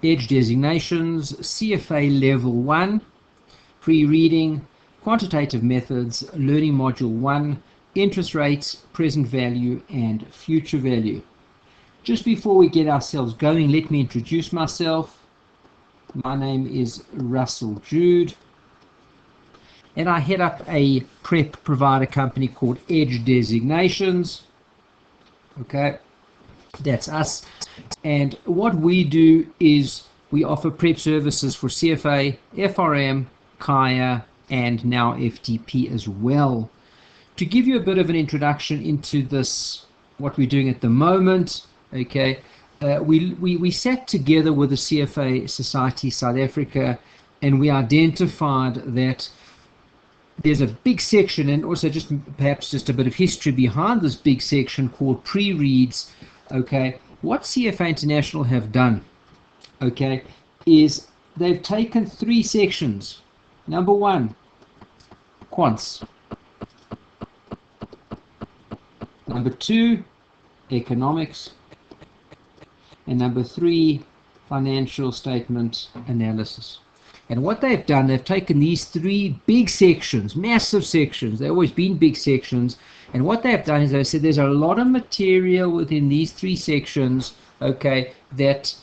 Edge designations, CFA Level 1, pre-reading, quantitative methods, learning module 1, interest rates, present value, and future value. Just before we get ourselves going, let me introduce myself. My name is Russell Jude, and I head up a prep provider company called Edge Designations. Okay, that's us. And what we do is we offer prep services for CFA, FRM, KIA, and now FTP as well. To give you a bit of an introduction into this, what we're doing at the moment, okay, we sat together with the CFA Society South Africa, and we identified that there's a big section, and also just perhaps just a bit of history behind this big section called pre-reads. Okay, what CFA International have done, okay, is they've taken 3 sections. Number 1, Quants. Number 2, economics. And number 3, financial statement analysis. And what they've done, they've taken these 3 big sections, massive sections. They've always been big sections. And what they've done is they said there's a lot of material within these 3 sections, okay, that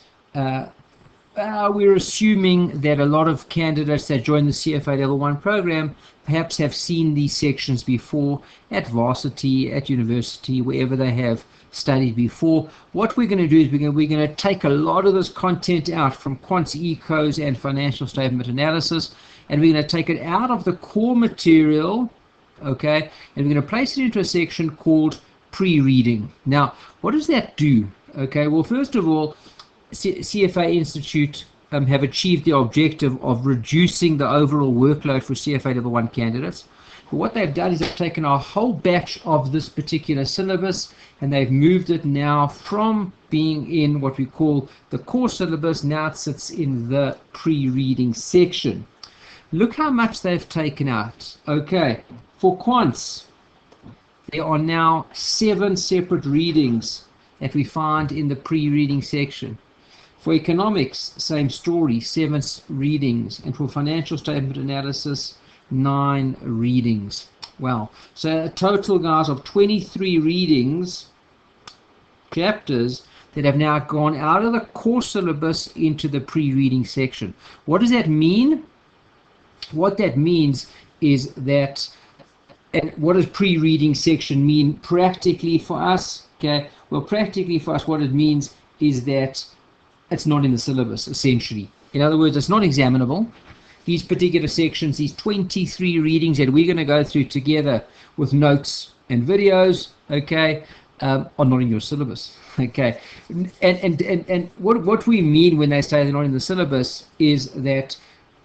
we're assuming that a lot of candidates that join the CFA Level 1 program perhaps have seen these sections before at varsity, at university, wherever they have studied before. What we're going to do is we're going to take a lot of this content out from quants, ecos, and financial statement analysis, and we're going to take it out of the core material, okay, and we're going to place it into a section called pre-reading. Now, what does that do? Okay, well, first of all, CFA Institute have achieved the objective of reducing the overall workload for CFA Level 1 candidates. But what they've done is they've taken a whole batch of this particular syllabus and they've moved it now from being in what we call the core syllabus, now it sits in the pre-reading section. Look how much they've taken out. Okay, for quants, there are now 7 separate readings that we find in the pre-reading section. For economics, same story, 7 readings. And for financial statement analysis, 9 readings. Wow. So a total, guys, of 23 readings, chapters, that have now gone out of the core syllabus into the pre-reading section. What does that mean? What that means is that, and what does pre-reading section mean practically for us? Okay, well, practically for us, what it means is that it's not in the syllabus, essentially. In other words, it's not examinable. These particular sections, these 23 readings that we're going to go through together with notes and videos, okay, are not in your syllabus, okay. And what we mean when they say they're not in the syllabus is that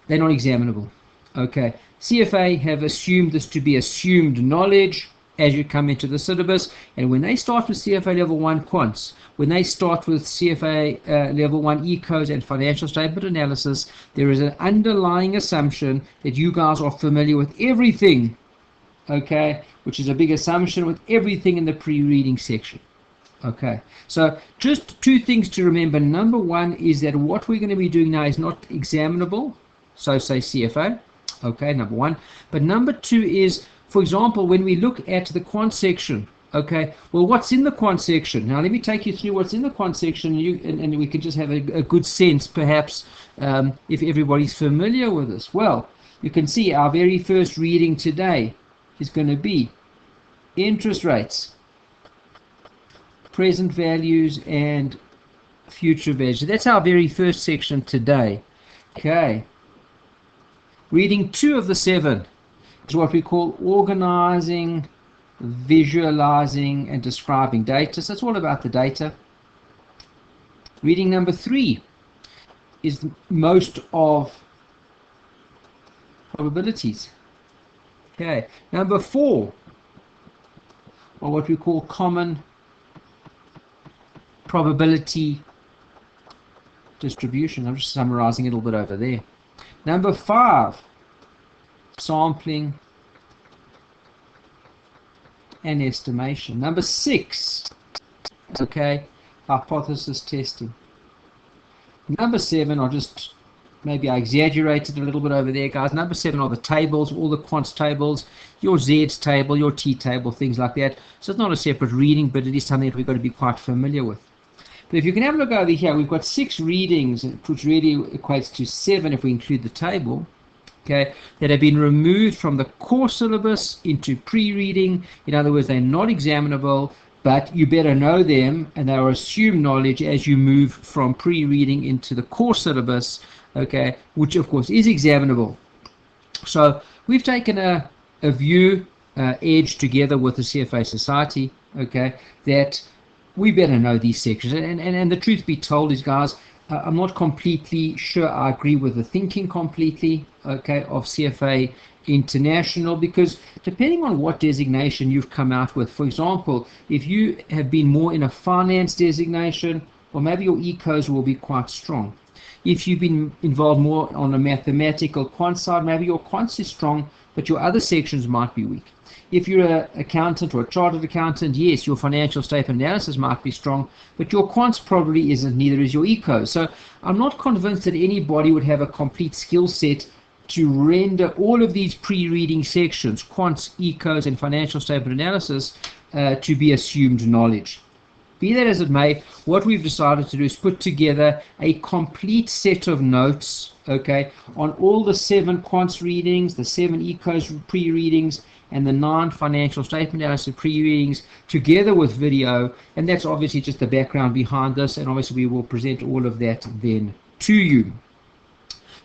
they're not examinable, okay. CFA have assumed this to be assumed knowledge as you come into the syllabus, and when they start with CFA Level 1 quants, when they start with CFA Level 1 ecos and financial statement analysis, there is an underlying assumption that you guys are familiar with everything, okay, which is a big assumption, with everything in the pre-reading section. Okay, so just 2 things to remember. Number 1 is that what we're going to be doing now is not examinable, so say CFA, okay, number 1. But number 2 is, for example, when we look at the quant section, okay, well, what's in the quant section? Now, let me take you through what's in the quant section, and we can just have a good sense, perhaps, if everybody's familiar with this. Well, you can see our very first reading today is going to be interest rates, present values, and future values. That's our very first section today. Okay. Reading 2 of the 7 is what we call organizing, visualizing, and describing data. So it's all about the data. Reading number 3 is most of probabilities. Okay. Number 4, or what we call common probability distribution. I'm just summarizing it a little bit over there. Number 5, sampling and estimation. Number 6, okay, hypothesis testing. Number 7, maybe I exaggerated a little bit over there, guys. Number 7 are the tables, all the quants tables, your Z's table, your T table, things like that. So it's not a separate reading, but it is something that we've got to be quite familiar with. But if you can have a look over here, we've got 6 readings, which really equates to 7 if we include the table, okay, that have been removed from the core syllabus into pre-reading. In other words, they're not examinable, but you better know them, and they are assumed knowledge as you move from pre-reading into the core syllabus, okay, which of course is examinable. So we've taken a view, edge together with the CFA Society, okay, that we better know these sections. And the truth be told is, guys, I'm not completely sure I agree with the thinking completely, okay, of CFA International, because depending on what designation you've come out with, for example, if you have been more in a finance designation, well, maybe your ecos will be quite strong. If you've been involved more on a mathematical quant side, maybe your quants is strong, but your other sections might be weak. If you're an accountant or a chartered accountant, yes, your financial statement analysis might be strong, but your quants probably isn't, neither is your eco. So I'm not convinced that anybody would have a complete skill set to render all of these pre-reading sections, quants, ecos, and financial statement analysis, to be assumed knowledge. Be that as it may, what we've decided to do is put together a complete set of notes, okay, on all the 7 quants readings, the 7 ecos pre-readings, and the 9 financial statement analysis pre-readings, together with video, and that's obviously just the background behind this, and obviously we will present all of that then to you.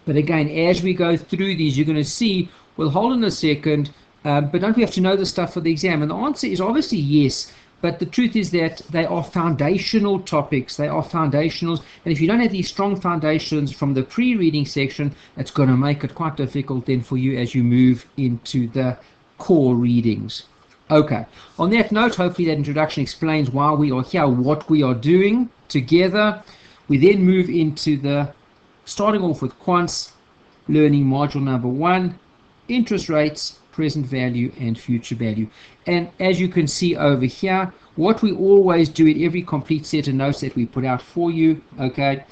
But again, as we go through these, you're going to see, we'll hold in a second, but don't we have to know the stuff for the exam? And the answer is obviously yes. But the truth is that they are foundational topics. They are foundationals. And if you don't have these strong foundations from the pre-reading section, it's going to make it quite difficult then for you as you move into the core readings. Okay. On that note, hopefully that introduction explains why we are here, what we are doing together. We then move into starting off with quants, learning module number 1, interest rates, present value and future value. And as you can see over here, what we always do in every complete set of notes that we put out for you, okay,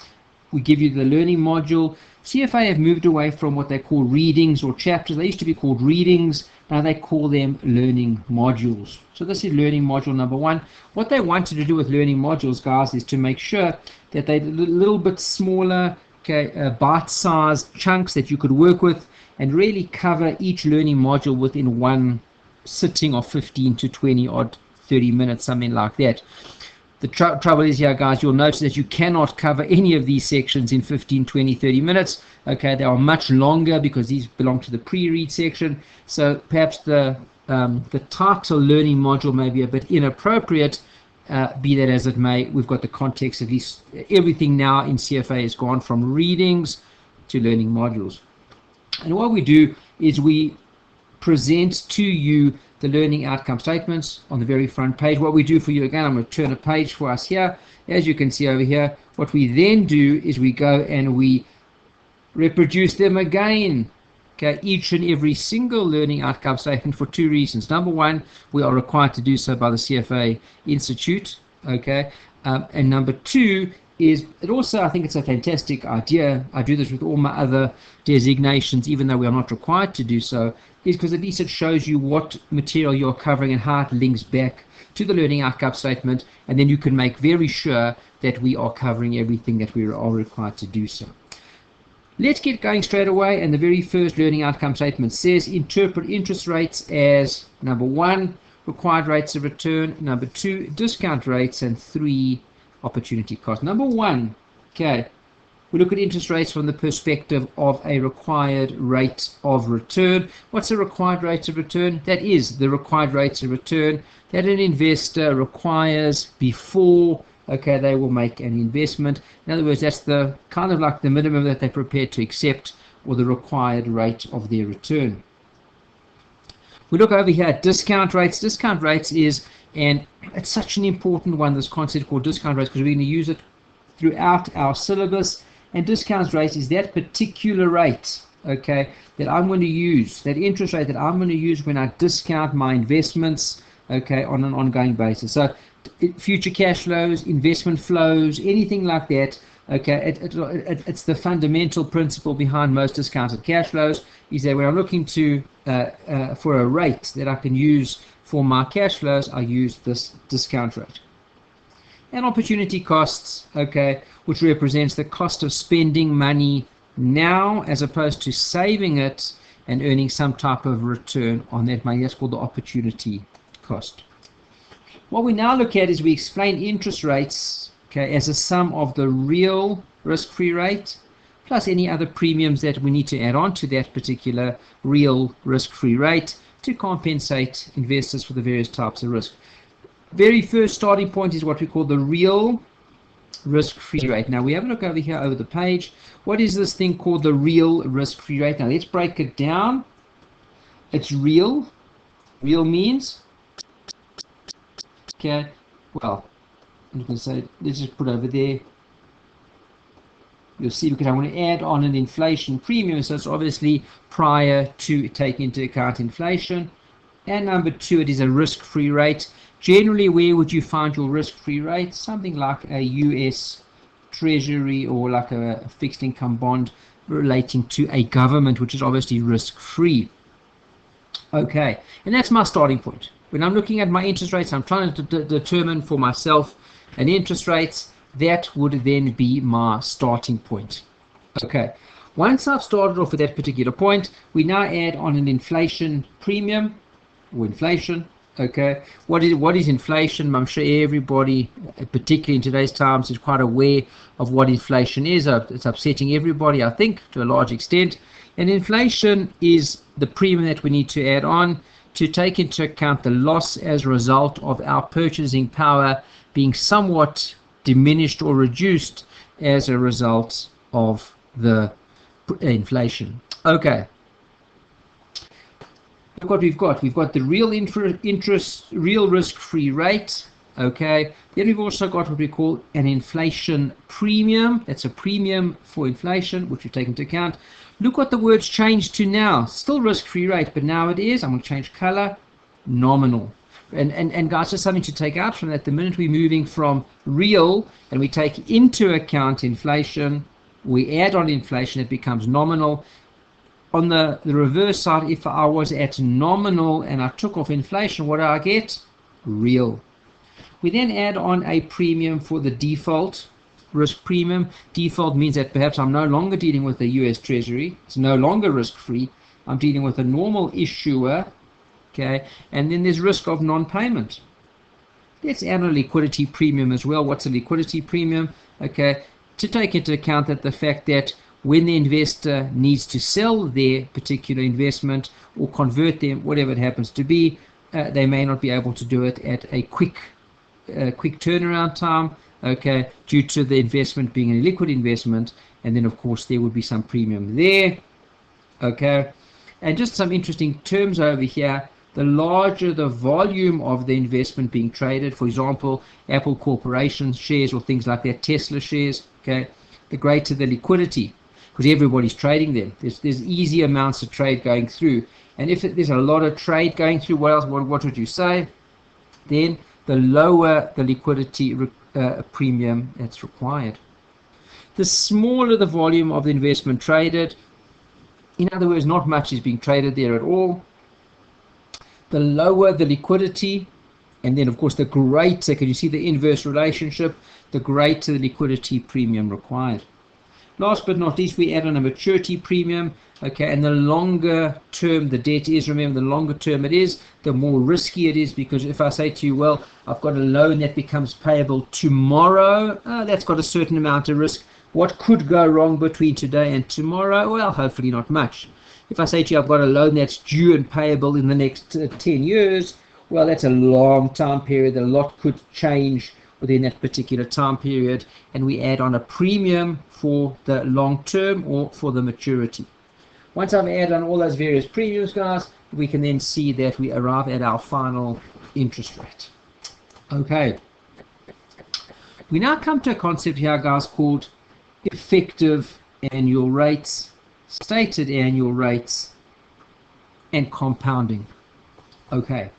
we give you the learning module. CFA have moved away from what they call readings or chapters. They used to be called readings. Now they call them learning modules. So this is learning module number 1. What they wanted to do with learning modules, guys, is to make sure that they're a little bit smaller, okay, bite-sized chunks that you could work with, and really cover each learning module within one sitting of 15 to 20 odd 30 minutes, something like that. The trouble is here, guys, you'll notice that you cannot cover any of these sections in 15, 20, 30 minutes. Okay, they are much longer because these belong to the pre-read section. So perhaps the title learning module may be a bit inappropriate. Be that as it may, we've got the context. At least everything now in CFA has gone from readings to learning modules. And what we do is we present to you the learning outcome statements on the very front page. What we do for you, again, I'm going to turn a page for us here. As you can see over here, what we then do is we go and we reproduce them again. Okay, each and every single learning outcome statement for 2 reasons. Number 1, we are required to do so by the CFA Institute. Okay, and number 2 is it also, I think it's a fantastic idea. I do this with all my other designations, even though we are not required to do so, is because at least it shows you what material you're covering and how it links back to the learning outcome statement, and then you can make very sure that we are covering everything that we are required to do so. Let's get going straight away, and the very first learning outcome statement says interpret interest rates as number 1, required rates of return, number 2, discount rates, and 3, opportunity cost. Number 1, okay, we look at interest rates from the perspective of a required rate of return. What's a required rate of return? That is the required rates of return that an investor requires before, okay, they will make an investment. In other words, that's the kind of like the minimum that they're prepared to accept, or the required rate of their return. We look over here at discount rates. Discount rates is, and it's such an important one, this concept called discount rates, because we're going to use it throughout our syllabus. And discount rate is that particular rate, okay, that I'm going to use, that interest rate that I'm going to use when I discount my investments, okay, on an ongoing basis. So future cash flows, investment flows, anything like that, Okay, it's the fundamental principle behind most discounted cash flows, is that when I'm looking to for a rate that I can use for my cash flows, I use this discount rate. And opportunity costs, okay, which represents the cost of spending money now as opposed to saving it and earning some type of return on that money. That's called the opportunity cost. What we now look at is we explain interest rates, okay, as a sum of the real risk-free rate plus any other premiums that we need to add on to that particular real risk-free rate to compensate investors for the various types of risk. Very first starting point is what we call the real risk-free rate. Now we have a look over here over the page. What is this thing called the real risk-free rate? Now let's break it down. It's real. Real means, okay, well, I'm going to say, let's just put over there. You'll see, because I want to add on an inflation premium, so it's obviously prior to taking into account inflation. And number two, it is a risk-free rate. Generally, where would you find your risk-free rate? Something like a US Treasury or like a fixed income bond relating to a government, which is obviously risk-free. Okay, and that's my starting point. When I'm looking at my interest rates, I'm trying to determine for myself an interest rate. That would then be my starting point. Okay, once I've started off with that particular point, we now add on an inflation premium or inflation. Okay, what is inflation? I'm sure everybody, particularly in today's times, is quite aware of what inflation is. It's upsetting everybody, I think, to a large extent. And inflation is the premium that we need to add on to take into account the loss as a result of our purchasing power being somewhat diminished or reduced as a result of the inflation. Okay. Look what we've got. We've got the real real risk-free rate. Okay. Then we've also got what we call an inflation premium. That's a premium for inflation, which we take into account. Look what the words changed to now. Still risk-free rate, but now it is, I'm going to change color, nominal. And guys, just something to take out from that. The minute we're moving from real and we take into account inflation, we add on inflation, it becomes nominal. On the reverse side, if I was at nominal and I took off inflation, what do I get? Real. We then add on a premium for the default risk premium. Default means that perhaps I'm no longer dealing with the US Treasury. It's no longer risk-free. I'm dealing with a normal issuer. Okay, and then there's risk of non-payment. Let's add a liquidity premium as well. What's a liquidity premium? Okay, to take into account that the fact that when the investor needs to sell their particular investment or convert them, whatever it happens to be, they may not be able to do it at a quick turnaround time, okay, due to the investment being a liquid investment, and then of course there would be some premium there. Okay, and just some interesting terms over here. The larger the volume of the investment being traded, for example, Apple Corporation shares or things like that, Tesla shares, okay, the greater the liquidity, because everybody's trading them. There's easy amounts of trade going through. And if there's a lot of trade going through, what would you say? Then the lower the liquidity premium that's required. The smaller the volume of the investment traded, in other words, not much is being traded there at all, the lower the liquidity, and then of course the greater, can you see the inverse relationship, the greater the liquidity premium required. Last but not least, we add on a maturity premium, okay, and the longer term the debt is, remember, the longer term it is, the more risky it is, because if I say to you, well, I've got a loan that becomes payable tomorrow, that's got a certain amount of risk. What could go wrong between today and tomorrow? Well, hopefully not much. If I say to you, I've got a loan that's due and payable in the next 10 years, well, that's a long time period. A lot could change within that particular time period, and we add on a premium for the long term or for the maturity. Once I've added on all those various premiums, guys, we can then see that we arrive at our final interest rate. Okay. We now come to a concept here, guys, called effective annual rates, stated annual rates, and compounding. Okay,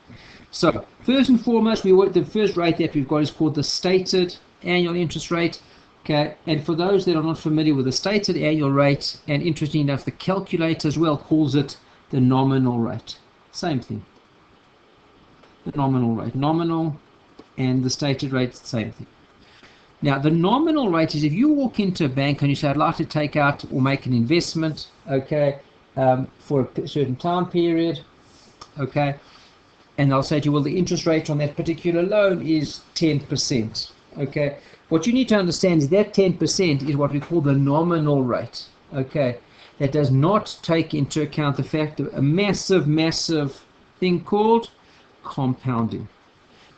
so first and foremost, the first rate that we've got is called the stated annual interest rate. Okay, and for those that are not familiar with the stated annual rate, and interesting enough, the calculator as well calls it the nominal rate. Same thing. The nominal rate. Nominal and the stated rate, same thing. Now, the nominal rate is if you walk into a bank and you say, I'd like to take out or make an investment, okay, for a certain time period, okay, and they'll say to you, well, the interest rate on that particular loan is 10%, okay. What you need to understand is that 10% is what we call the nominal rate, okay. That does not take into account the fact of a massive, massive thing called compounding.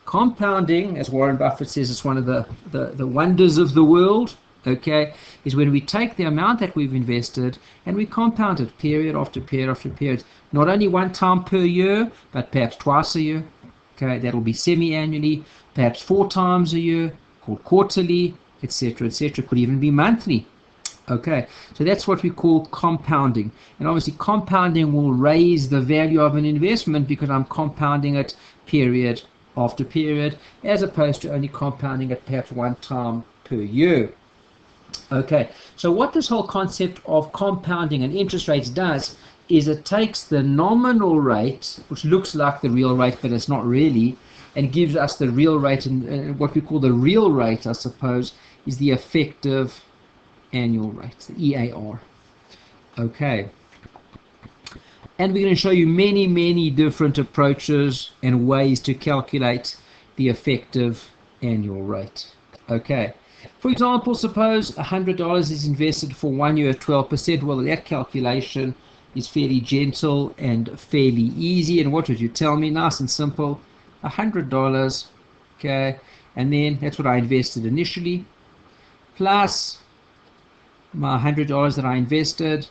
Compounding, as Warren Buffett says, is one of the wonders of the world, okay, is when we take the amount that we've invested and we compound it period after period after period. Not only one time per year, but perhaps twice a year, okay, that'll be semi-annually, perhaps 4 times a year, called quarterly, etc., etc., could even be monthly. Okay, so that's what we call compounding. And obviously compounding will raise the value of an investment because I'm compounding it period after period, as opposed to only compounding it perhaps one time per year. Okay, so what this whole concept of compounding and interest rates does is it takes the nominal rate, which looks like the real rate, but it's not really, and gives us the real rate. And what we call the real rate, I suppose, is the effective annual rate, the EAR. Okay. And we're going to show you many, many different approaches and ways to calculate the effective annual rate. Okay. For example, suppose $100 is invested for 1 year at 12%. Well, that calculation is fairly gentle and fairly easy. And what would you tell me? Nice and simple. $100, okay, and then that's what I invested initially, plus my $100 that I invested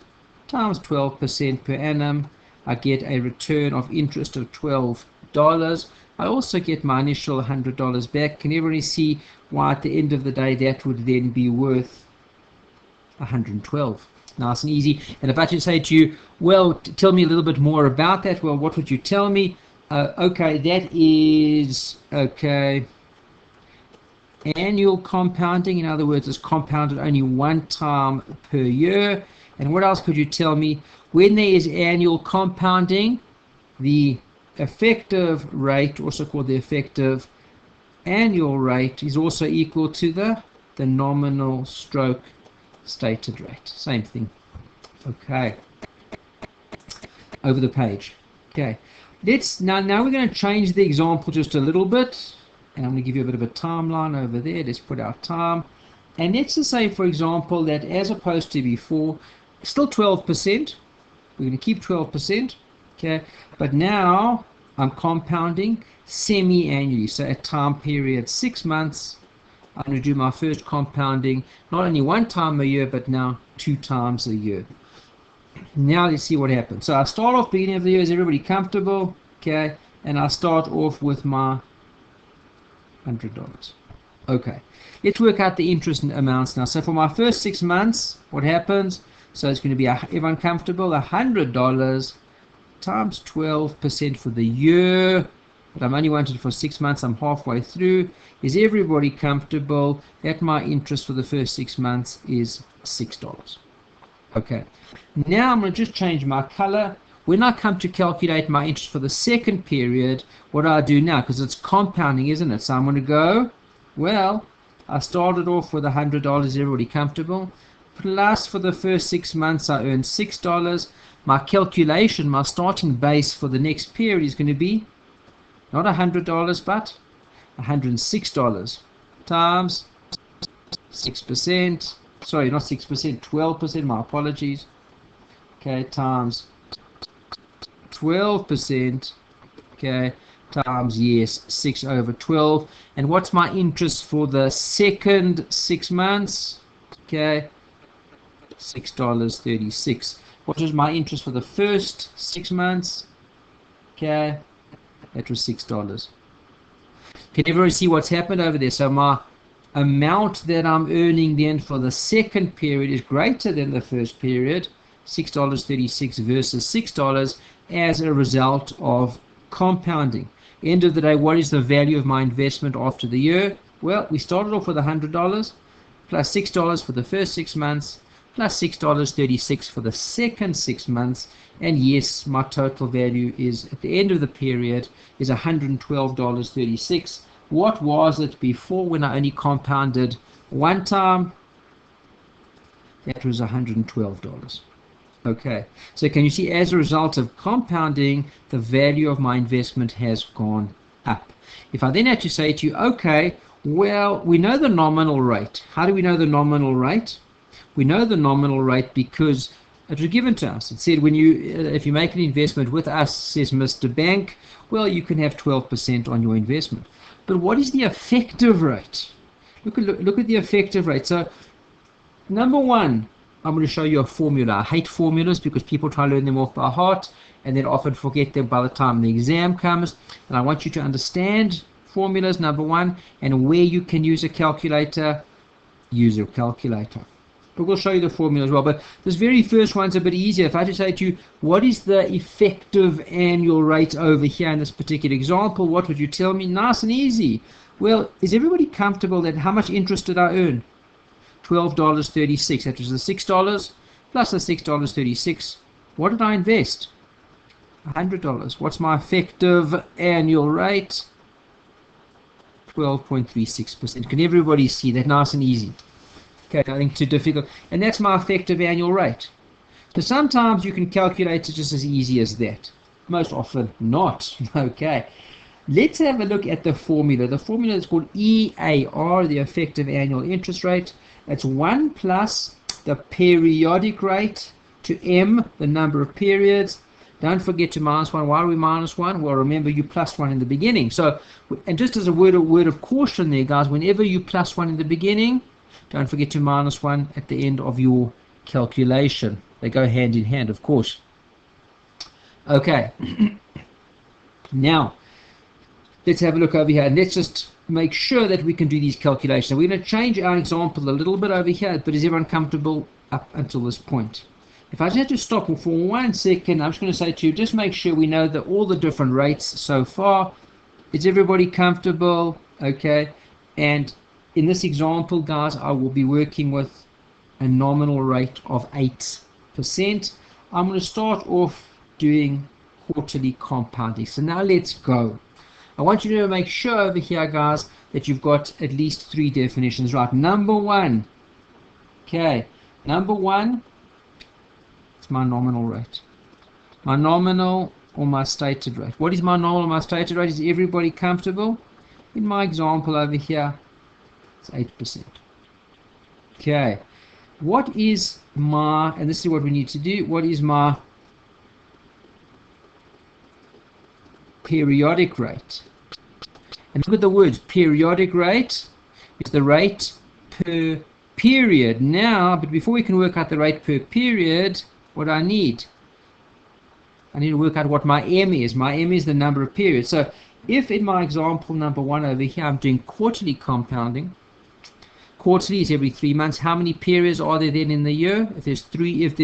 times 12% per annum. I get a return of interest of $12. I also get my initial $100 back. Can everybody see why at the end of the day that would then be worth $112? Nice and easy. And if I should say to you, well, tell me a little bit more about that, well, what would you tell me? Okay, that is, okay, annual compounding. In other words, it's compounded only one time per year. And what else could you tell me? When there is annual compounding, the effective rate, also called the effective annual rate, is also equal to the nominal stroke stated rate. Same thing. Okay. Over the page. Okay. Now we're going to change the example just a little bit, and I'm going to give you a bit of a timeline over there. Let's put our time, and let's just say, for example, that as opposed to before, still 12%. We're going to keep 12%, okay? But now I'm compounding semi-annually, so at time period 6 months. I'm going to do my first compounding not only one time a year, but now 2 times a year. Now let's see what happens. So I start off beginning of the year. Is everybody comfortable? Okay. And I start off with my $100. Okay. Let's work out the interest amounts now. So for my first 6 months, what happens? So it's going to be, everyone comfortable? $100 times 12% for the year. But I'm only wanted for 6 months. I'm halfway through. Is everybody comfortable that my interest for the first 6 months is $6? Okay, now I'm going to just change my color. When I come to calculate my interest for the second period, what do I do now? Because it's compounding, isn't it? So I'm going to go, well, I started off with $100. Is everybody comfortable? Plus for the first 6 months, I earned $6. My calculation, my starting base for the next period is going to be not $100, but $106 times 6%. Sorry, not 6%, 12%, my apologies. Okay, times 12%, okay, times, yes, 6 over 12. And what's my interest for the second 6 months? Okay, $6.36. What is my interest for the first 6 months? Okay, that was $6. Can everybody see what's happened over there? So my amount that I'm earning then for the second period is greater than the first period, $6.36 versus $6, as a result of compounding. End of the day, what is the value of my investment after the year? Well, we started off with $100. plus $6 for the first 6 months, plus $6.36 for the second 6 months, and yes, my total value is, at the end of the period, is $112.36. What was it before when I only compounded one time? That was $112. Okay, so can you see, as a result of compounding, the value of my investment has gone up. If I then had to say to you, okay, well, we know the nominal rate. How do we know the nominal rate? We know the nominal rate because it was given to us. It said if you make an investment with us, says Mr. Bank, well, you can have 12% on your investment. But what is the effective rate? Look at the effective rate. So number one, I'm going to show you a formula. I hate formulas because people try to learn them off by heart and then often forget them by the time the exam comes. And I want you to understand formulas, number one, and where you can use a calculator, use a calculator. But we'll show you the formula as well. But this very first one's a bit easier. If I just say to you, what is the effective annual rate over here in this particular example, what would you tell me? Nice and easy. Well, is everybody comfortable that how much interest did I earn? $12.36. That was the $6 plus the $6.36. What did I invest? $100. What's my effective annual rate? 12.36%. Can everybody see that? Nice and easy. Okay, nothing too difficult. And that's my effective annual rate. So sometimes you can calculate it just as easy as that. Most often not. Okay. Let's have a look at the formula. The formula is called EAR, the effective annual interest rate. That's 1 plus the periodic rate to M, the number of periods. Don't forget to minus 1. Why are we minus 1? Well, remember you plus 1 in the beginning. So, and just as a word of caution there, guys, whenever you plus 1 in the beginning, don't forget to minus 1 at the end of your calculation. They go hand in hand, of course. Okay. Now, let's have a look over here, and let's just make sure that we can do these calculations. We're going to change our example a little bit over here, but is everyone comfortable up until this point? If I just have to stop for 1 second, I'm just going to say to you, just make sure we know that all the different rates so far. Is everybody comfortable? Okay. And in this example, guys, I will be working with a nominal rate of 8%. I'm going to start off doing quarterly compounding. So now let's go. I want you to make sure over here, guys, that you've got at least 3 definitions right. Number one, okay, number one, it's my nominal rate. My nominal or my stated rate. What is my nominal or my stated rate? Is everybody comfortable? In my example over here, it's 8%. Okay, what is my, and this is what we need to do, what is my periodic rate? And look at the words, periodic rate is the rate per period. Now, but before we can work out the rate per period, what do I need? I need to work out what my M is. My M is the number of periods. So if in my example number one over here, I'm doing quarterly compounding, quarterly is every 3 months. How many periods are there then in the year? If there's 3, if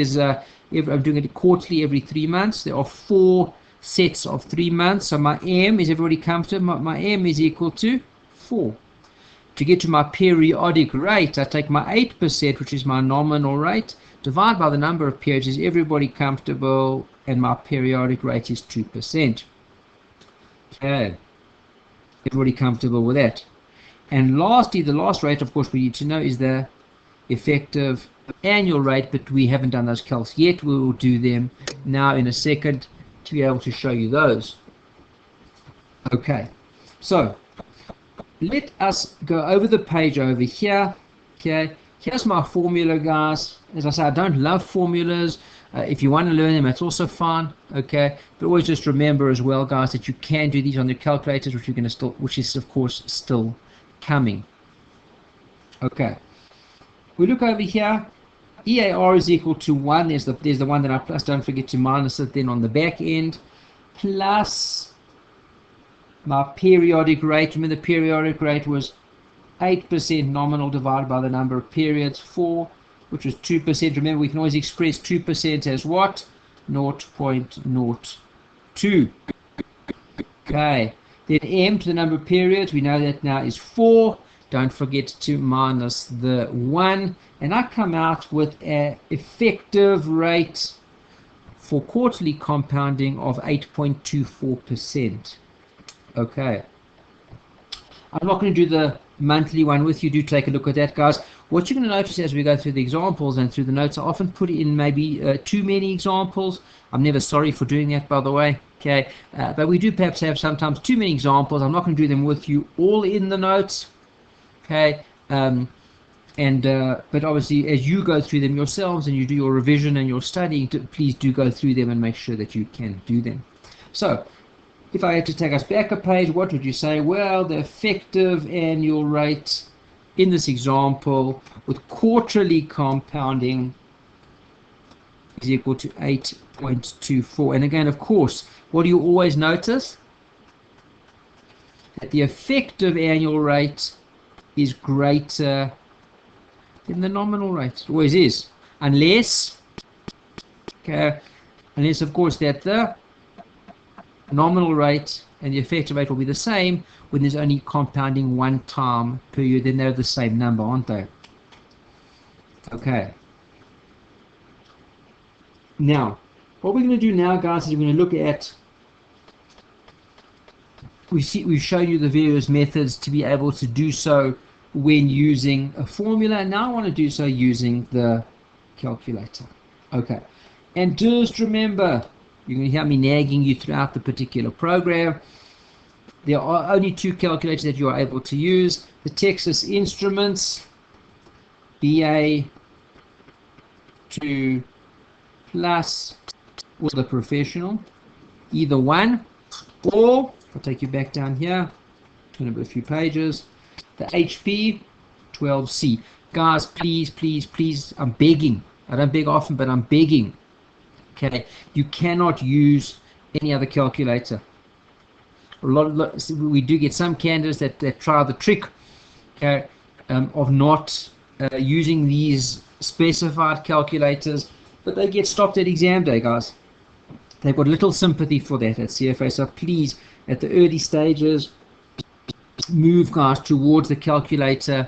I'm doing it quarterly every 3 months, there are 4 sets of 3 months. So my M, is everybody comfortable? My M is equal to 4. To get to my periodic rate, I take my 8%, which is my nominal rate, divide by the number of periods. Is everybody comfortable? And my periodic rate is 2%. Okay. Everybody comfortable with that? And lastly, the last rate, of course, we need to know is the effective annual rate, but we haven't done those calcs yet. We will do them now in a second to be able to show you those. Okay, so let us go over the page over here. Okay, here's my formula, guys. As I say, I don't love formulas. If you want to learn them, that's also fine. Okay, but always just remember as well, guys, that you can do these on your calculators, which you're going to still, which is of course still coming. Okay, we look over here. EAR is equal to 1. There's the one that I plus. Don't forget to minus it then on the back end. Plus my periodic rate. Remember the periodic rate was 8% nominal divided by the number of periods, 4, which was 2%. Remember, we can always express 2% as what? 0.02. Okay. Then M to the number of periods. We know that now is 4. Don't forget to minus the 1. And I come out with an effective rate for quarterly compounding of 8.24%. Okay. I'm not going to do the monthly one with you. Do take a look at that, guys. What you're going to notice as we go through the examples and through the notes, I often put in maybe too many examples. I'm never sorry for doing that, by the way. Okay, but we do perhaps have sometimes too many examples. I'm not going to do them with you all in the notes. Okay, but obviously as you go through them yourselves and you do your revision and your studying, please do go through them and make sure that you can do them. So if I had to take us back a page, what would you say? Well, the effective annual rate in this example with quarterly compounding is equal to 8.24. And again, of course, what do you always notice? That the effective annual rate is greater than the nominal rate. It always is. Unless, of course, that the nominal rate and the effective rate will be the same when there's only compounding one time per year. Then they're the same number, aren't they? Okay. Now, what we're going to do now, guys, is we're going to look at, we've shown you the various methods to be able to do so when using a formula. Now I want to do so using the calculator. Okay. And just remember, you're going to hear me nagging you throughout the particular program. There are only two calculators that you are able to use. The Texas Instruments BA2 Plus or the Professional. Either one. Or, I'll take you back down here, turn over a few pages, the HP 12C. Guys, please, please, please, I'm begging. I don't beg often, but I'm begging. Okay, you cannot use any other calculator. We do get some candidates that try the trick, okay, of not using these specified calculators, but they get stopped at exam day, guys. They've got little sympathy for that at CFA, so please, at the early stages, move, guys, towards the calculator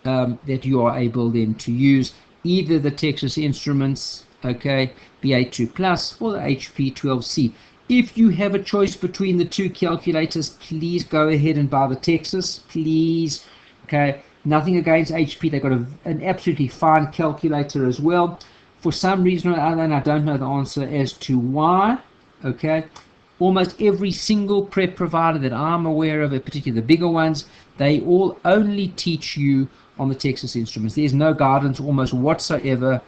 that you are able then to use, either the Texas Instruments, okay, BA2 Plus or the HP 12C. If you have a choice between the two calculators, please go ahead and buy the Texas, please. Okay, nothing against HP. They've got an absolutely fine calculator as well. For some reason or other, and I don't know the answer as to why, okay, almost every single prep provider that I'm aware of, particularly the bigger ones, they all only teach you on the Texas Instruments. There's no guidance almost whatsoever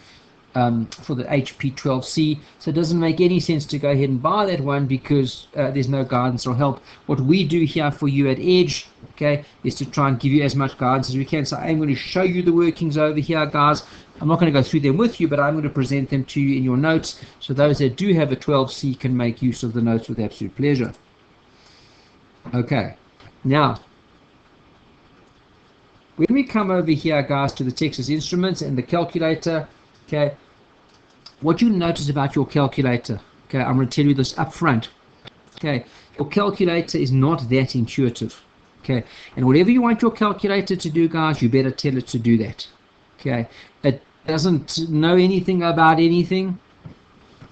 for the HP 12C, so it doesn't make any sense to go ahead and buy that one because there's no guidance or help. What we do here for you at Edge, okay, is to try and give you as much guidance as we can. So I'm going to show you the workings over here, guys. I'm not going to go through them with you, but I'm going to present them to you in your notes, so those that do have a 12C can make use of the notes with absolute pleasure. Okay, now when we come over here, guys, to the Texas Instruments and the calculator, okay, what you notice about your calculator, okay, I'm going to tell you this up front, okay, your calculator is not that intuitive, okay, and whatever you want your calculator to do, guys, you better tell it to do that, okay. It doesn't know anything about anything,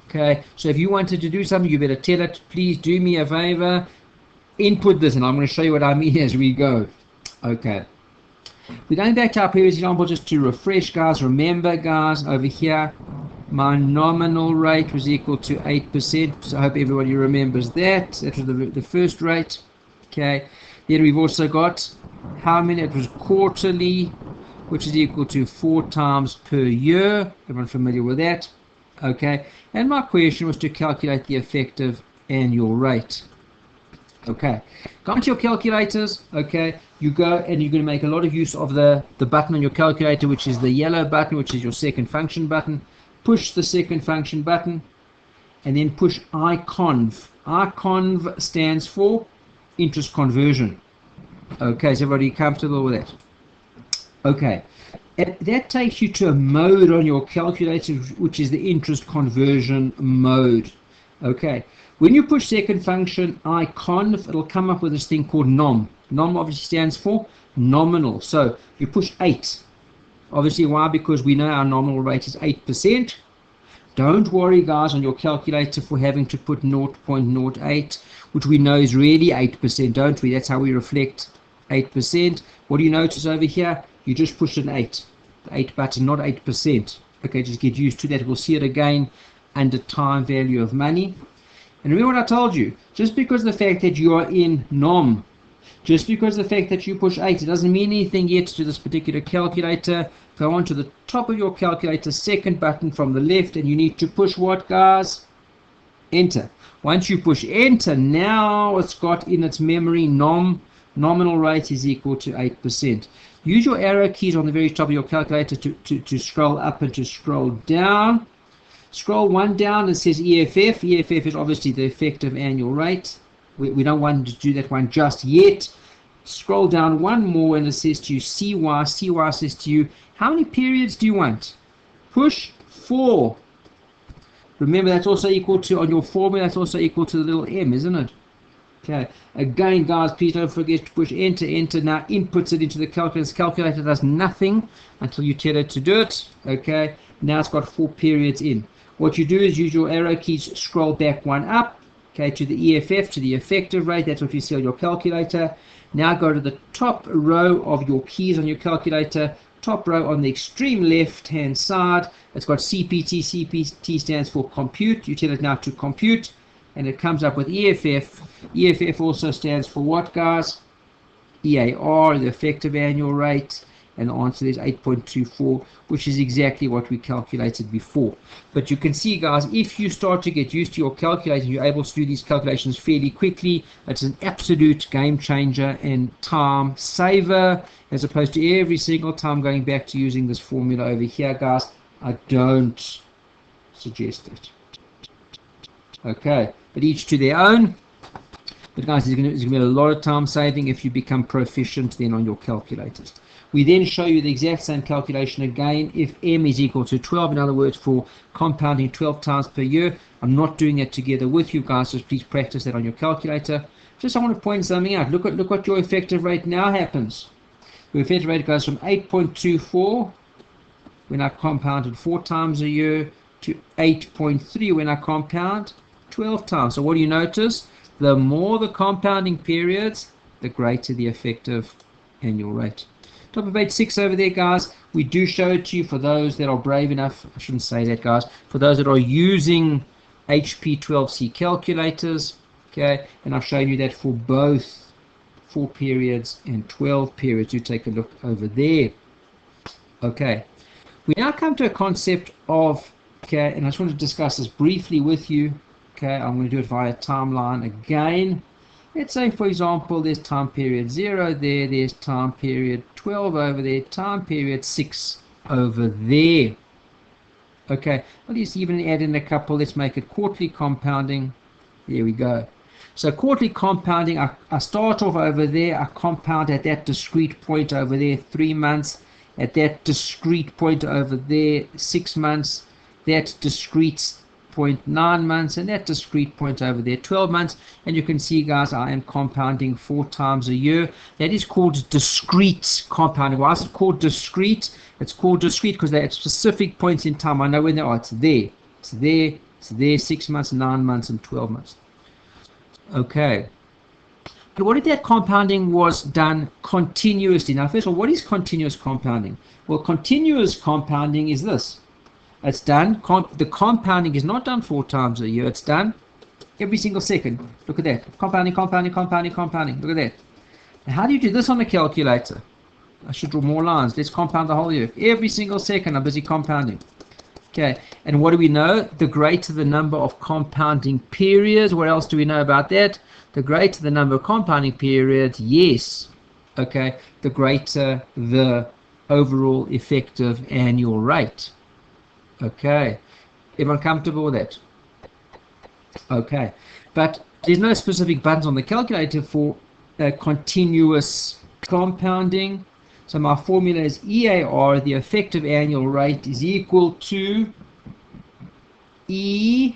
okay, so if you wanted to do something, you better tell it, please do me a favor, input this, and I'm going to show you what I mean as we go. Okay. We're going back to our previous example just to refresh, guys. Remember, guys, over here, my nominal rate was equal to 8%. So I hope everybody remembers that. That was the first rate. Okay. Then we've also got how many? It was quarterly, which is equal to 4 times per year. Everyone familiar with that? Okay. And my question was to calculate the effective annual rate. Okay, go into your calculators, okay, you go and you're going to make a lot of use of the button on your calculator, which is the yellow button, which is your second function button. Push the second function button and then push iconv. Iconv stands for interest conversion. Okay, is everybody comfortable with that? Okay, and that takes you to a mode on your calculator, which is the interest conversion mode. Okay. When you push second function iconv, it'll come up with this thing called nom. Nom obviously stands for nominal. So you push 8. Obviously, why? Because we know our nominal rate is 8%. Don't worry, guys, on your calculator for having to put 0.08, which we know is really 8%, don't we? That's how we reflect 8%. What do you notice over here? You just push an 8. The 8 button, not 8%. Okay, just get used to that. We'll see it again under time value of money. And remember what I told you. Just because the fact that you are in NOM, just because the fact that you push 8, it doesn't mean anything yet to this particular calculator. Go on to the top of your calculator, second button from the left, and you need to push what, guys? Enter. Once you push enter, now it's got in its memory nominal rate is equal to 8%. Use your arrow keys on the very top of your calculator to scroll up and to scroll down. Scroll one down, it says EFF. EFF is obviously the effective annual rate. We don't want to do that one just yet. Scroll down one more and it says to you CY. CY says to you, how many periods do you want? Push 4. Remember, that's also equal to, on your formula, that's also equal to the little m, isn't it? Okay. Again, guys, please don't forget to push enter. Enter now inputs it into the calculator. The calculator does nothing until you tell it to do it. Okay. Now it's got 4 periods in. What you do is use your arrow keys, scroll back one up, okay, to the EFF, to the effective rate. That's what you see on your calculator. Now go to the top row of your keys on your calculator, top row on the extreme left hand side. It's got CPT. CPT stands for compute. You tell it now to compute, and it comes up with EFF. EFF also stands for what, guys? EAR, the effective annual rate. And the answer is 8.24, which is exactly what we calculated before. But you can see, guys, if you start to get used to your calculator, you're able to do these calculations fairly quickly. It's an absolute game changer and time saver, as opposed to every single time going back to using this formula over here, guys. I don't suggest it. Okay, but each to their own. But guys, there's going to be a lot of time saving if you become proficient then on your calculators. We then show you the exact same calculation again if m is equal to 12, in other words, for compounding 12 times per year. I'm not doing it together with you guys, so please practice that on your calculator. Just I want to point something out. Look what your effective rate now happens. Your effective rate goes from 8.24 when I compounded 4 times a year to 8.3 when I compound 12 times. So what do you notice? The more the compounding periods, the greater the effective annual rate. Top of page 6 over there, guys. We do show it to you for those that are brave enough. I shouldn't say that, guys. For those that are using HP 12C calculators, okay, and I've shown you that for both 4 periods and 12 periods. You take a look over there. Okay, we now come to a concept of, okay, and I just want to discuss this briefly with you. Okay, I'm going to do it via timeline again. Let's say, for example, there's time period 0 there, there's time period 12 over there, time period 6 over there. Okay, let's even add in a couple. Let's make it quarterly compounding. There we go. So quarterly compounding, I start off over there, I compound at that discrete point over there 3 months, at that discrete point over there 6 months, that discrete point 9 months, and that discrete point over there 12 months. And you can see, guys, I am compounding 4 times a year. That is called discrete compounding. Why is it called discrete? It's called discrete because they're at specific points in time. I know when they are. It's there, it's there, it's there. 6 months, 9 months, and 12 months. Okay, but what if that compounding was done continuously? Now, first of all, what is continuous compounding? Well, continuous compounding is this. It's done, the compounding is not done 4 times a year, it's done every single second. Look at that. Compounding, compounding, compounding, compounding. Look at that. Now, how do you do this on a calculator? I should draw more lines. Let's compound the whole year. Every single second I'm busy compounding. Okay, and what do we know? The greater the number of compounding periods. What else do we know about that? The greater the number of compounding periods, yes. Okay, the greater the overall effective annual rate. Okay, everyone comfortable with that? Okay, but there's no specific buttons on the calculator for continuous compounding. So my formula is EAR, the effective annual rate, is equal to E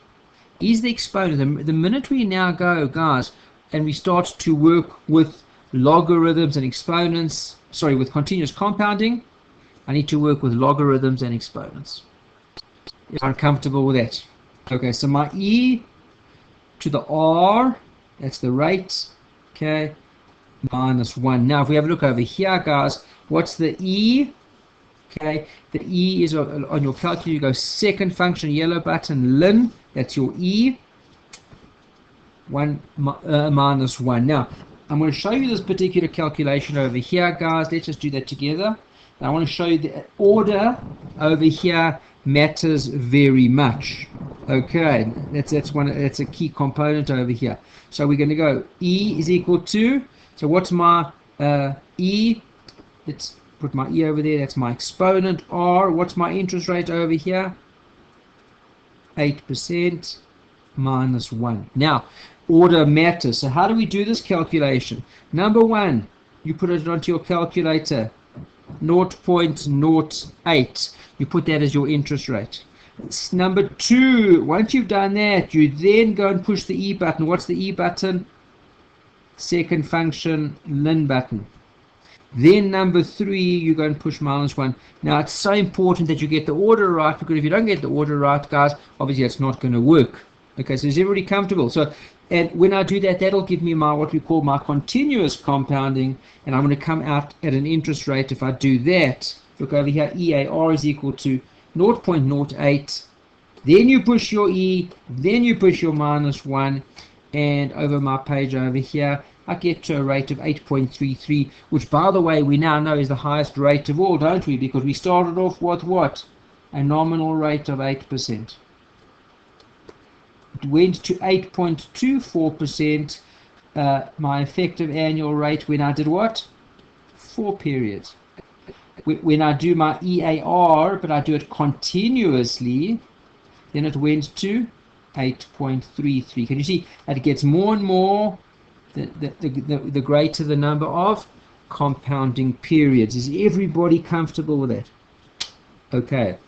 is the exponent. The minute we now go, guys, and we start to work with logarithms and exponents, with continuous compounding, I need to work with logarithms and exponents. If I'm comfortable with that. Okay, so my e to the r, that's the rate, okay, minus 1. Now, if we have a look over here, guys, what's the e? Okay, the e is on your calculator. You go second function, yellow button, ln, that's your e, 1 minus 1. Now, I'm going to show you this particular calculation over here, guys. Let's just do that together. And I want to show you the order over here matters very much. Okay, that's a key component over here. So we're going to go e is equal to, so what's my e? Let's put my e over there. That's my exponent. R, what's my interest rate over here? 8% minus 1. Now, order matters. So how do we do this calculation? Number one, you put it onto your calculator. 0.08. You put that as your interest rate. Number two, once you've done that, you then go and push the E button. What's the E button? Second function, ln button. Then number three, you go and push minus 1. Now, it's so important that you get the order right, because if you don't get the order right, guys, obviously it's not going to work. Okay, so is everybody comfortable? So, and when I do that, that'll give me my what we call my continuous compounding, and I'm going to come out at an interest rate. If I do that, look over here, EAR is equal to 0.08. Then you push your E, then you push your minus 1, and over my page over here, I get to a rate of 8.33, which, by the way, we now know is the highest rate of all, don't we? Because we started off with what? A nominal rate of 8%. It went to 8.24%, my effective annual rate when I did what? 4 periods. When I do my EAR, but I do it continuously, then it went to 8.33. Can you see? It gets more and more, the greater the number of compounding periods. Is everybody comfortable with that? Okay.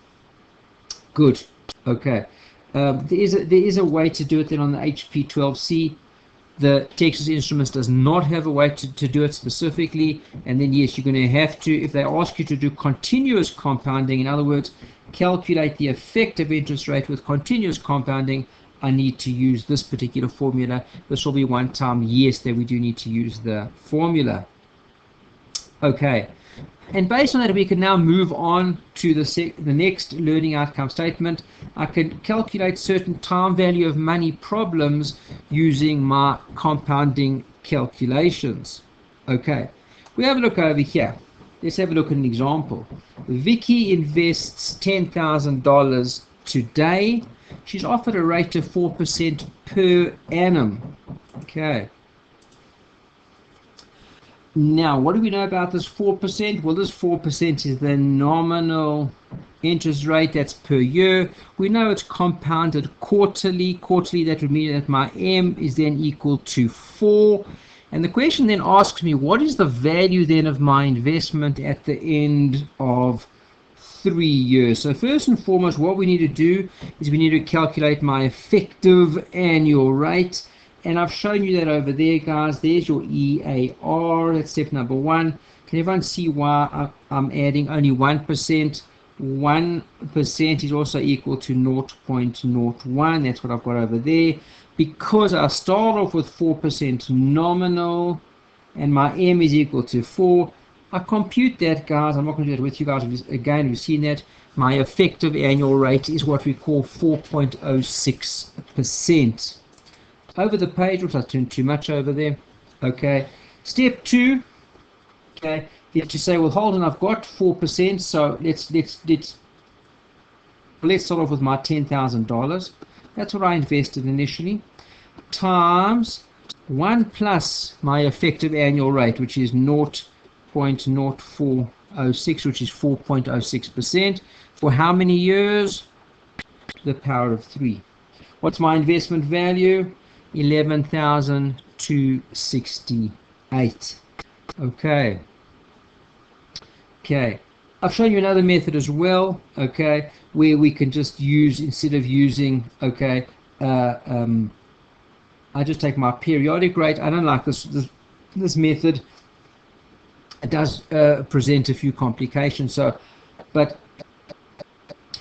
Good. Okay. There is a way to do it then on the HP12C. The Texas Instruments does not have a way to do it specifically, and then yes, you're going to have to, if they ask you to do continuous compounding, in other words, calculate the effective interest rate with continuous compounding, I need to use this particular formula. This will be one time, yes, that we do need to use the formula. Okay. And based on that, we can now move on to the next learning outcome statement. I can calculate certain time value of money problems using my compounding calculations. Okay, we have a look over here. Let's have a look at an example. Vicky invests $10,000 today. She's offered a rate of 4% per annum. Okay. Now, what do we know about this 4%? Well, this 4% is the nominal interest rate. That's per year. We know it's compounded quarterly. Quarterly, that would mean that my M is then equal to 4. And the question then asks me, what is the value then of my investment at the end of 3 years? So first and foremost, what we need to do is we need to calculate my effective annual rate. And I've shown you that over there, guys. There's your EAR. That's step number 1. Can everyone see why I'm adding only 1%? 1% is also equal to 0.01. That's what I've got over there. Because I start off with 4% nominal and my M is equal to 4, I compute that, guys. I'm not going to do that with you guys. Again, we've seen that. My effective annual rate is what we call 4.06%. Over the page, which I turned too much over there. Okay. Step 2. Okay. You have to say, well, hold on, I've got 4%, so let's start off with my $10,000. That's what I invested initially. Times 1 plus my effective annual rate, which is 0.0406, which is 4.06%. For how many years? The power of 3. What's my investment value? 11,268. Okay. Okay. I've shown you another method as well. Okay, where we can just use, instead of using, okay, I just take my periodic rate. I don't like this method. it does present a few complications. So, but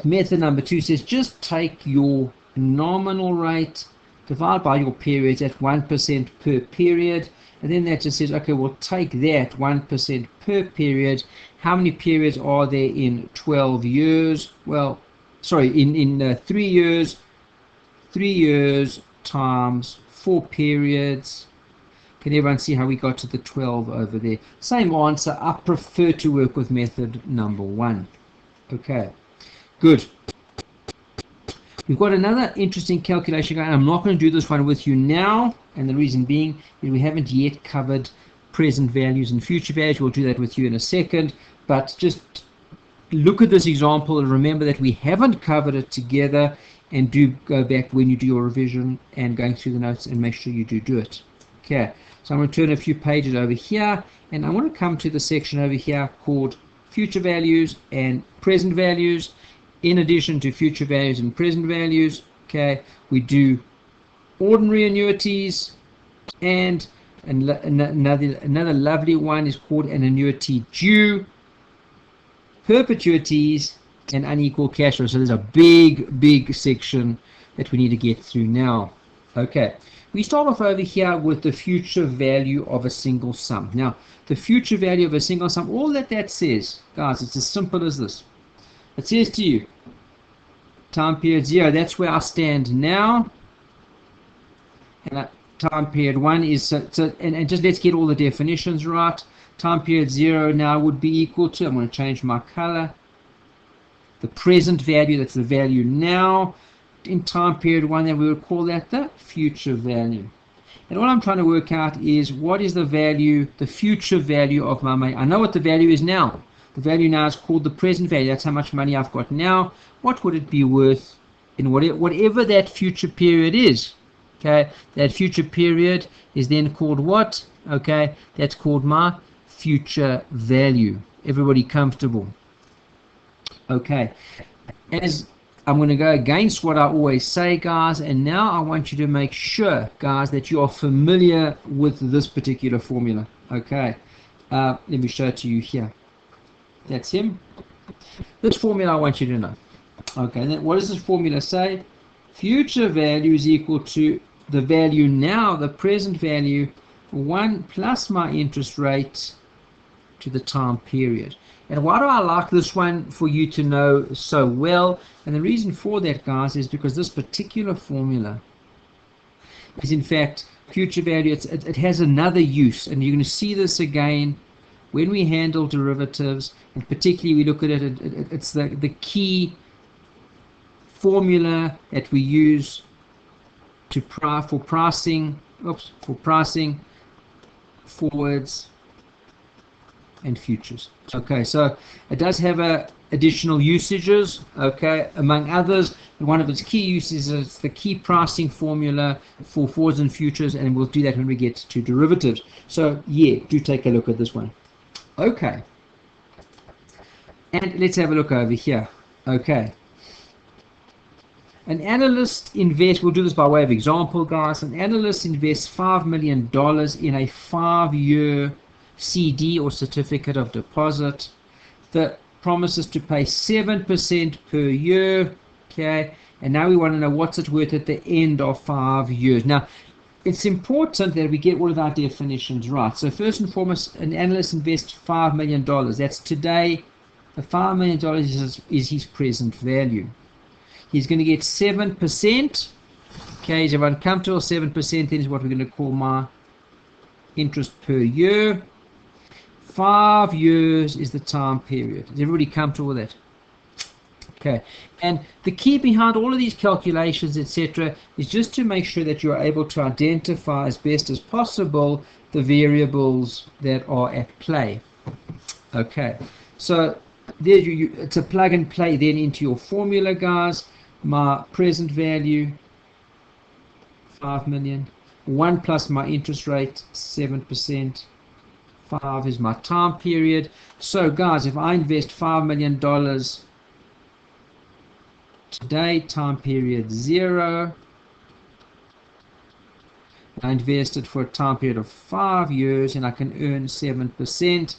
method number 2 says just take your nominal rate, divide by your periods at 1% per period, and then that just says, okay, we'll take that 1% per period. How many periods are there in 12 years? Well, sorry, in 3 years. 3 years times 4 periods. Can everyone see how we got to the 12 over there? Same answer. I prefer to work with method number 1. Okay, good. We've got another interesting calculation going. I'm not going to do this one with you now, and the reason being is we haven't yet covered present values and future values. We'll do that with you in a second, but just look at this example and remember that we haven't covered it together, and do go back when you do your revision and going through the notes and make sure you do it. Okay, so I'm going to turn a few pages over here, and I want to come to the section over here called future values and present values. In addition to future values and present values, okay, we do ordinary annuities, and another lovely one is called an annuity due, perpetuities, and unequal cash flow. So there's a big section that we need to get through now. Okay, we start off over here with the future value of a single sum. Now, the future value of a single sum, all that says, guys, it's as simple as this. It says to you, time period 0, that's where I stand now. And time period 1 is, and just let's get all the definitions right. Time period 0 now would be equal to, I'm going to change my color, the present value, that's the value now. In time period 1, then we would call that the future value. And all I'm trying to work out is what is the value, the future value of my money. I know what the value is now. The value now is called the present value. That's how much money I've got now. What would it be worth in whatever that future period is? Okay, that future period is then called what? Okay, that's called my future value. Everybody comfortable? Okay, as I'm going to go against what I always say, guys, and now I want you to make sure, guys, that you are familiar with this particular formula. Okay, let me show it to you here. That's him. This formula I want you to know. Okay, and then what does this formula say? Future value is equal to the value now, the present value, 1 plus my interest rate to the time period. And why do I like this one for you to know so well? And the reason for that, guys, is because this particular formula is in fact future value. It has another use, and you're going to see this again when we handle derivatives, and particularly we look at it, it's the key formula that we use to for pricing forwards and futures. Okay, so it does have additional usages, okay, among others. One of its key uses is the key pricing formula for forwards and futures, and we'll do that when we get to derivatives. So yeah, do take a look at this one. Okay, and let's have a look over here. Okay, an analyst invests, we'll do this by way of example, guys. An analyst invests $5 million in a 5-year CD or certificate of deposit that promises to pay 7% per year. Okay, and now we want to know what's it worth at the end of 5 years. Now, it's important that we get all of our definitions right. So first and foremost, an analyst invests $5 million. That's today. The $5 million is his present value. He's going to get 7%. Okay, is everyone comfortable? 7% then is what we're going to call my interest per year. 5 years is the time period. Is everybody comfortable with that? Okay, and the key behind all of these calculations, etc., is just to make sure that you're able to identify as best as possible the variables that are at play. Okay, so there it's a plug and play then into your formula, guys. My present value, 5 million. 1 plus my interest rate, 7%. 5 is my time period. So, guys, if I invest $5 million today, time period 0, I invested for a time period of 5 years, and I can earn 7%.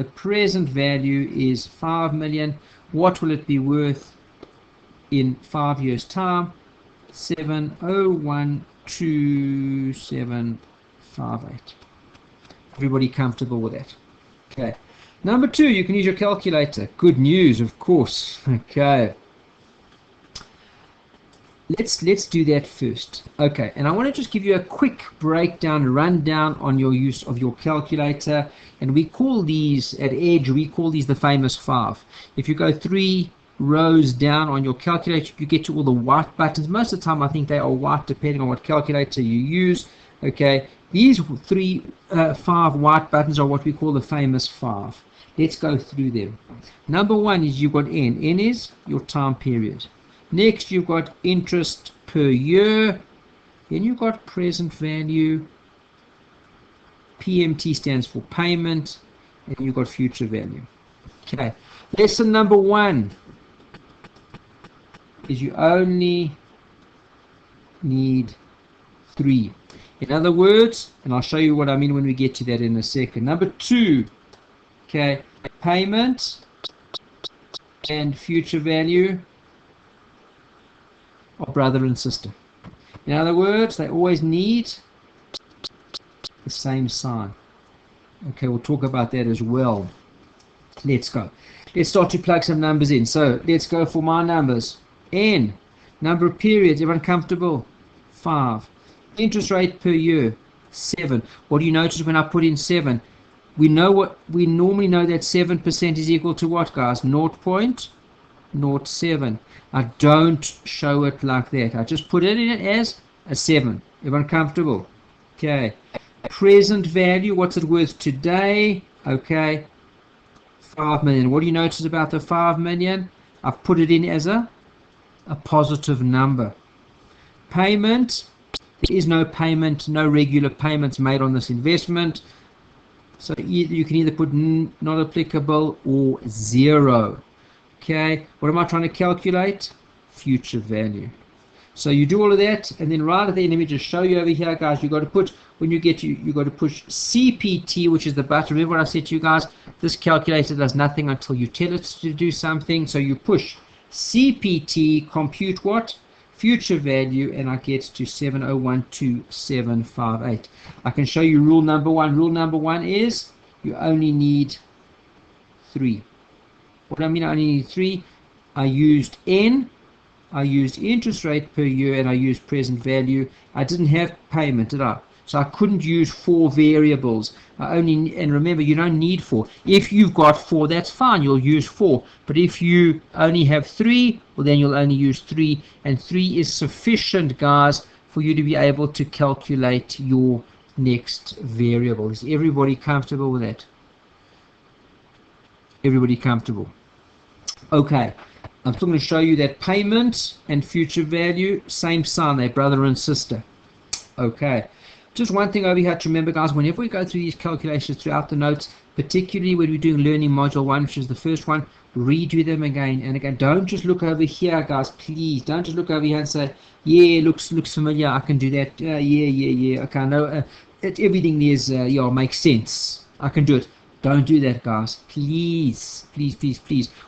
The present value is 5 million. What will it be worth in 5 years' time? 7012758. Everybody comfortable with that? Okay. Number 2, you can use your calculator. Good news, of course. Okay. Let's do that first. Okay, and I want to just give you a quick breakdown, rundown on your use of your calculator. And we call these, at Edge, we call these the famous 5. If you go 3 rows down on your calculator, you get to all the white buttons. Most of the time I think they are white depending on what calculator you use. Okay, these 5 white buttons are what we call the famous 5. Let's go through them. Number 1 is you've got N. N is your time period. Next you've got interest per year. Then you've got present value. PMT stands for payment. And you've got future value. Okay, lesson number 1 is you only need 3. In other words, and I'll show you what I mean when we get to that in a second. Number 2, okay, payment and future value are brother and sister. In other words, they always need the same sign. Okay, we'll talk about that as well. Let's go. Let's start to plug some numbers in. So let's go for my numbers. N, number of periods, everyone comfortable? 5. Interest rate per year, 7. What do you notice when I put in 7? We normally know that 7% is equal to what, guys? 0.07. I don't show it like that. I just put it in as a 7. Everyone comfortable? Okay. Present value, what's it worth today? Okay. 5 million. What do you notice about the 5 million? I've put it in as a positive number. Payment, there is no payment, no regular payments made on this investment. So you can either put not applicable or 0. Okay, what am I trying to calculate? Future value. So you do all of that, and then right at the end, let me just show you over here, guys. You got to put, when you get to, you got to push CPT, which is the button. Remember what I said to you guys? This calculator does nothing until you tell it to do something. So you push CPT, compute what? Future value, and I get to 7012758. I can show you rule number 1. Rule number 1 is you only need 3. What do I mean I only need 3? I used N, I used interest rate per year, and I used present value. I didn't have payment, did I? So I couldn't use 4 variables. And remember, you don't need 4. If you've got 4, that's fine, you'll use 4. But if you only have 3, well then you'll only use 3. And 3 is sufficient, guys, for you to be able to calculate your next variable. Is everybody comfortable with that? Everybody comfortable? Okay, I'm still going to show you that payment and future value, same sign, they're brother and sister. Okay, just one thing over here to remember, guys, whenever we go through these calculations throughout the notes, particularly when we're doing learning module 1, which is the first one, redo them again and again. Don't just look over here, guys, please. Don't just look over here and say, yeah, looks familiar, I can do that. Yeah, okay, I know everything is, yeah, makes sense. I can do it. Don't do that, guys. Please.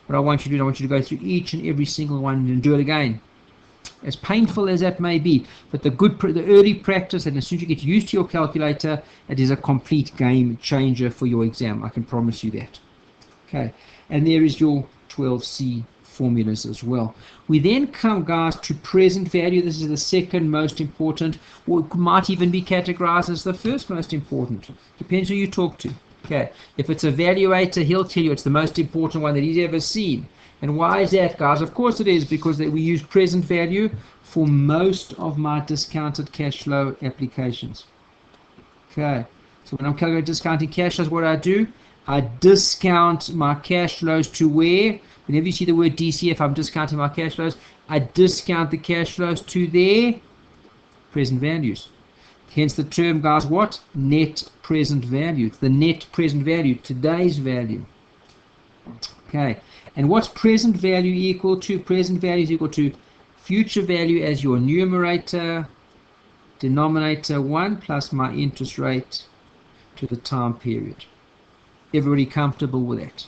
What I want you to do, I want you to go through each and every single one and do it again. As painful as that may be, but the early practice, and as soon as you get used to your calculator, it is a complete game changer for your exam. I can promise you that. Okay, and there is your 12C formulas as well. We then come, guys, to present value. This is the second most important, or it might even be categorized as the first most important. Depends who you talk to. Okay, if it's a valuator, he'll tell you it's the most important one that he's ever seen. And why is that, guys? Of course it is, because we use present value for most of my discounted cash flow applications. Okay, so when I'm calculating discounting cash flows, what do? I discount my cash flows to where? Whenever you see the word DCF, I'm discounting my cash flows. I discount the cash flows to their present values. Hence the term, guys, what? Net present value. It's the net present value, today's value. Okay, and what's present value equal to? Present value is equal to future value as your numerator, denominator 1 plus my interest rate to the time period. Everybody comfortable with that?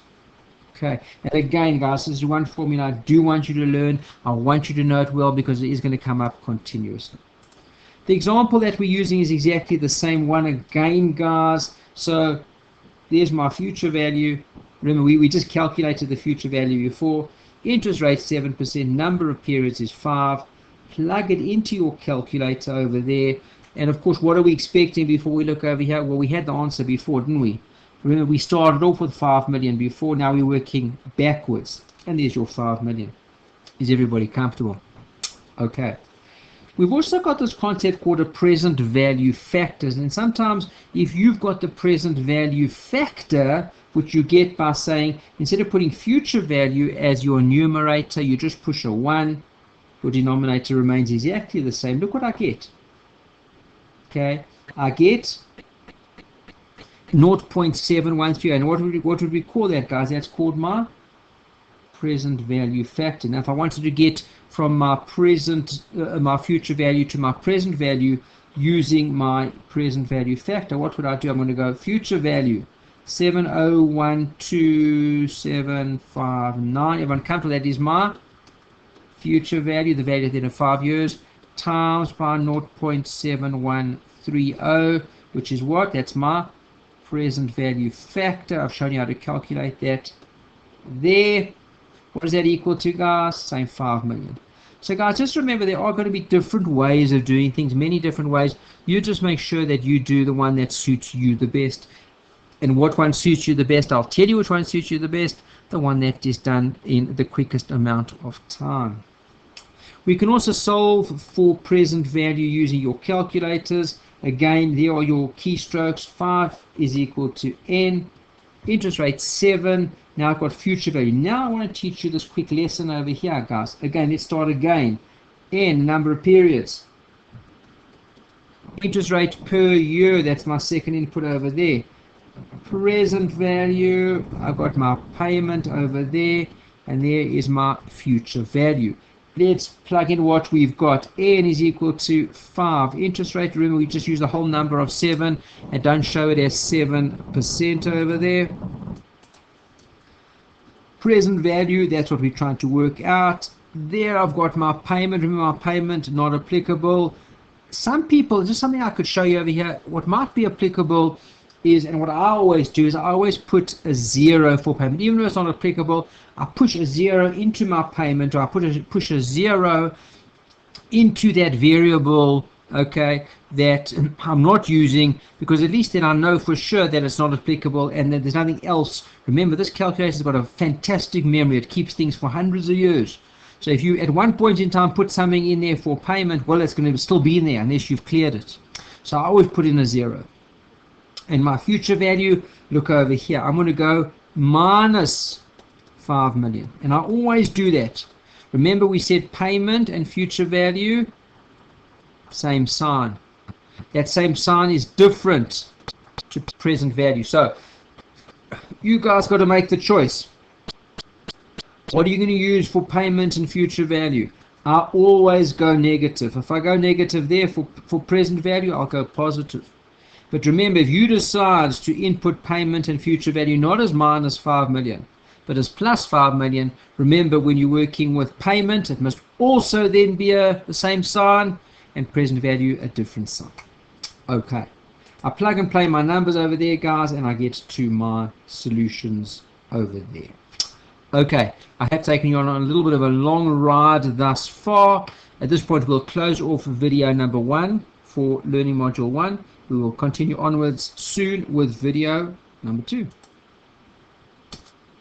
Okay, and again, guys, this is one formula I do want you to learn. I want you to know it well because it is going to come up continuously. The example that we're using is exactly the same one again, guys. So there's my future value. Remember, we just calculated the future value before. Interest rate 7%, number of periods is 5. Plug it into your calculator over there. And of course, what are we expecting before we look over here? Well, we had the answer before, didn't we? Remember, we started off with 5 million before. Now we're working backwards. And there's your 5 million. Is everybody comfortable? Okay. We've also got this concept called a present value factors. And sometimes if you've got the present value factor, which you get by saying, instead of putting future value as your numerator, you just push a 1. Your denominator remains exactly the same. Look what I get. Okay, I get 0.713. And what would we call that, guys? That's called my present value factor. Now, if I wanted to get from my my future value to my present value using my present value factor, what would I do? I'm going to go future value 7012759. Everyone comfortable? That is my future value, the value at the end of 5 years, times by 0.7130, which is what? That's my present value factor. I've shown you how to calculate that there. What does that equal to, guys? Same 5 million. So guys, just remember there are going to be different ways of doing things, many different ways. You just make sure that you do the one that suits you the best. And what one suits you the best, I'll tell you which one suits you the best, the one that is done in the quickest amount of time. We can also solve for present value using your calculators. Again, there are your keystrokes. 5 is equal to n. Interest rate 7. Now I've got future value. Now I want to teach you this quick lesson over here, guys. Again, let's start again. N, number of periods. Interest rate per year, that's my second input over there. Present value, I've got my payment over there, and there is my future value. Let's plug in what we've got. N is equal to 5. Interest rate, remember we just use the whole number of 7 and don't show it as 7% over there. Present value, that's what we're trying to work out. There I've got my payment. Remember my payment, not applicable. Some people, just something I could show you over here, what might be applicable is, and what I always do is I always put a 0 for payment. Even though it's not applicable, I push a 0 into my payment, or I push a 0 into that variable, okay, that I'm not using, because at least then I know for sure that it's not applicable and that there's nothing else. Remember, this calculator's got a fantastic memory. It keeps things for hundreds of years. So if you at one point in time put something in there for payment, well, it's going to still be in there unless you've cleared it. So I always put in a 0. And my future value, look over here, I'm going to go minus 5 million. And I always do that. Remember we said payment and future value, same sign. That same sign is different to present value. So you guys got to make the choice. What are you going to use for payment and future value? I always go negative. If I go negative there for present value, I'll go positive. But remember, if you decide to input payment and future value not as minus 5 million, but as plus 5 million, remember when you're working with payment, it must also then be the same sign, and present value a different sign. Okay. I plug and play my numbers over there, guys, and I get to my solutions over there. Okay, I have taken you on a little bit of a long ride thus far. At this point, we'll close off video number 1 for Learning Module 1. We will continue onwards soon with video number 2.